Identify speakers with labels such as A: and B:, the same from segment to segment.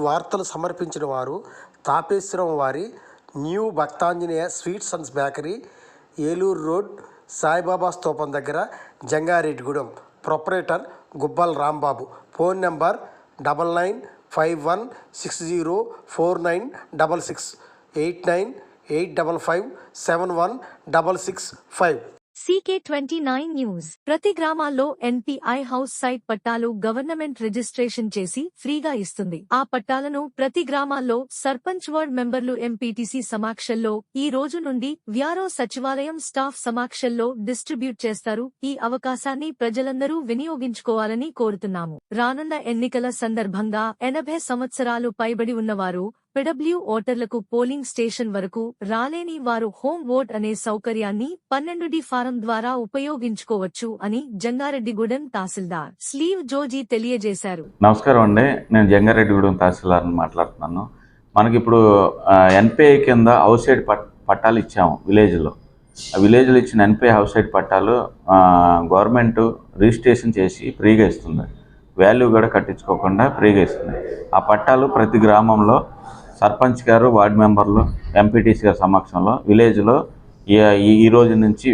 A: వార్తలు సమర్పించిన వారు తాపేశ్వరం వారి new Bhaktanjaneya sweets and bakery, Eluru road, Saibaba స్తూపం దగ్గర, Jangareddygudem. Proprietor Gubbal Rambabu. Phone number 9951604966 8985571665.
B: CK29 news. ప్రతి గ్రామాల్లో NPI హౌస్ సైట్ పట్టాలు గవర్నమెంట్ రిజిస్ట్రేషన్ చేసి ఫ్రీగా ఇస్తుంది. ఆ పట్టాలను ప్రతి గ్రామాల్లో సర్పంచ్, వార్డ్ మెంబర్లు, MPTC సమక్షంలో ఈ రోజు నుండి వ్యారో సచివాలయం స్టాఫ్ సమక్షంలో డిస్ట్రిబ్యూట్ చేస్తారు. ఈ అవకాశాన్ని ప్రజలందరూ వినియోగించుకోవాలని కోరుతున్నాము. రానున్న ఎన్నికల సందర్భంగా 80 సంవత్సరాలు పైబడి ఉన్నవారు, PW ఓటర్లకు పోలింగ్ స్టేషన్ వరకు రాలేని వారు హోమ్ ఓట్ అనే సౌకర్యాన్ని 12D ఫారం ద్వారా ఉపయోగించుకోవచ్చు అని జంగారెడ్డిగూడెం తహసీల్దార్ స్లీవ్ జోజీ తెలియజేశారు.
C: నమస్కారం అండి, నేను జంగారెడ్డిగూడెం తహసీల్దార్ని మాట్లాడుతున్నాను. మనకి ఇప్పుడు NPI కింద హౌస్ సైడ్ పట్టాలు ఇచ్చాము విలేజ్లో. ఆ విలేజ్లో ఇచ్చిన NPI హౌస్ సైడ్ పట్టాలు గవర్నమెంట్ రిజిస్ట్రేషన్ చేసి ఫ్రీగా ఇస్తుంది. వాల్యూ కూడా కట్టించుకోకుండా ఫ్రీగా ఇస్తుంది. ఆ పట్టాలు ప్రతి గ్రామంలో సర్పంచ్ గారు, వార్డు మెంబర్లు, MPTC గారి సమక్షంలో విలేజ్లో ఈ రోజు నుంచి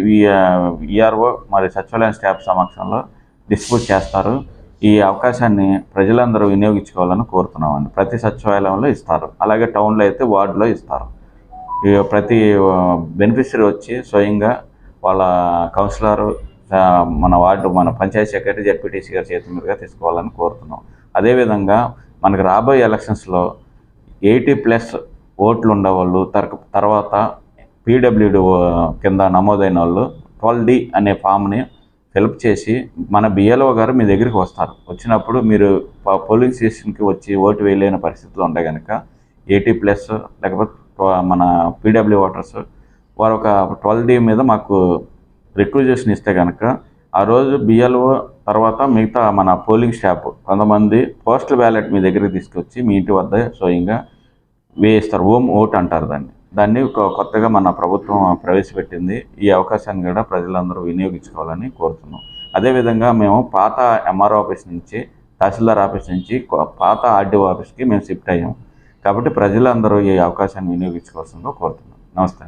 C: ERO మరి సచివాలయం స్టాఫ్ సమక్షంలో డిస్ట్రిబ్యూట్ చేస్తారు. ఈ అవకాశాన్ని ప్రజలందరూ వినియోగించుకోవాలని కోరుతున్నామండి. ప్రతి సచివాలయంలో ఇస్తారు, అలాగే టౌన్లో అయితే వార్డులో ఇస్తారు. ప్రతి బెనిఫిషరీ వచ్చి స్వయంగా వాళ్ళ కౌన్సిలరు, మన వార్డు, మన పంచాయతీ సెక్రటరీ, ZPTC గారి చేతి మీదుగా తీసుకోవాలని కోరుతున్నాం. అదేవిధంగా మనకు రాబోయే ఎలక్షన్స్లో 80+ ఓట్లు ఉండేవాళ్ళు, తర్వాత PWD కింద నమోదైన వాళ్ళు 12D అనే ఫామ్ని ఫిలప్ చేసి మన BLO గారు మీ దగ్గరికి వస్తారు. వచ్చినప్పుడు మీరు పోలింగ్ స్టేషన్కి వచ్చి ఓటు వేయలేని పరిస్థితులు ఉంటే కనుక 80+ లేకపోతే మన PW ఓటర్స్ వారు ఒక 12D మీద మాకు రిక్వెజేషన్ ఇస్తే కనుక ఆ రోజు BLO తర్వాత మిగతా మన పోలింగ్ స్టాఫ్ కొంతమంది పోస్టల్ బ్యాలెట్ మీ దగ్గరికి తీసుకొచ్చి మీ ఇంటి వద్ద స్వయంగా వేయిస్తారు. హోమ్ ఓట్ అంటారు దాన్ని కొత్తగా మన ప్రభుత్వం ప్రవేశపెట్టింది. ఈ అవకాశాన్ని కూడా ప్రజలందరూ వినియోగించుకోవాలని కోరుతున్నాం. అదేవిధంగా మేము పాత MRO ఆఫీస్ నుంచి, తహసీల్దార్ ఆఫీస్ నుంచి పాత RDO ఆఫీస్కి మేము షిఫ్ట్ అయ్యాము. కాబట్టి ప్రజలందరూ ఈ అవకాశాన్ని వినియోగించుకోవాల్సిందిగా కోరుతున్నాం. నమస్తే.